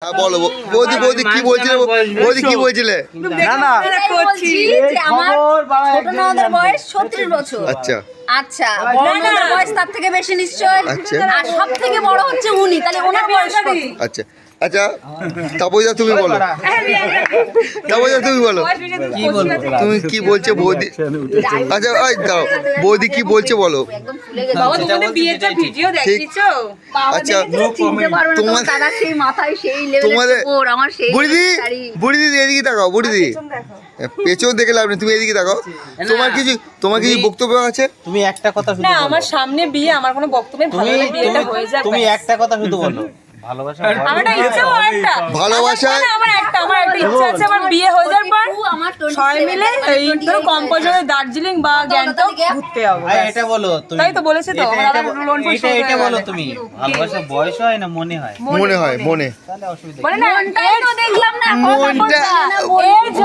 হ্যাঁ বলো বৌদি বৌদি কি বলছিলে বৌদি কি বলছিলে আমার ছোট ননদের বয়স 36 বছর। আচ্ছা আচ্ছা বড় ননদের বয়স তার থেকে বেশি নিশ্চয়। আচ্ছা। আর সব থেকে বড় হচ্ছে উনি, তাহলে ওনার বয়স কত? আচ্ছা আচ্ছা তাপসদা তুমি বলো, তাপসদা তুমি বলো তুমি কি বলছে বৌদি। আচ্ছা দাও বৌদি কি বলছে বলো। একদম ফুলে গেছে। বাবা তোমাদের বিয়েটা ভিডিও দেখিছো? আচ্ছা চিনতে পারবে না তোমার দাদা, সেই মাথায় সেই লেভেলের তোমাদের উপর আমার সেই বুড়িদি শাড়ি। বুড়িদি এদিকে তাকাও বুড়িদি, পেছন দেখে লাভ নেই, তুমি এদিকে তাকাও। তোমার কিছু বক্তব্য আছে? তুমি একটা কথা শুধু না বলো। আমার সামনে বিয়ে, আমার কোনো বক্তব্য ভালো না, বিয়েটা হয়ে যাক। তুমি একটা কথা শুধু বলো। ভালোবাসা আমার একটা ইচ্ছা একটা ভালোবাসায় আমার একটা ইচ্ছা আছে, আমার বিয়ে হয়ে যাওয়ার পর আমার সবাই মিলে এই ধরো কম্পোজরে দার্জিলিং বা গ্যাংটক ঘুরতে যাবো। আরে এটা বলো তুমি। তাই তো বলেছে তো, আমার আবার লোন ফোন শোধ হয়ে এটা বলো গেছে। তুমি। ভালোবাসা বয়স হয় না মনে হয়? মনে হয় মনে তাহলে অসুবিধা বলে না মনটাই তো দেখলাম না, মনটা- কথা বলছে না, এই যে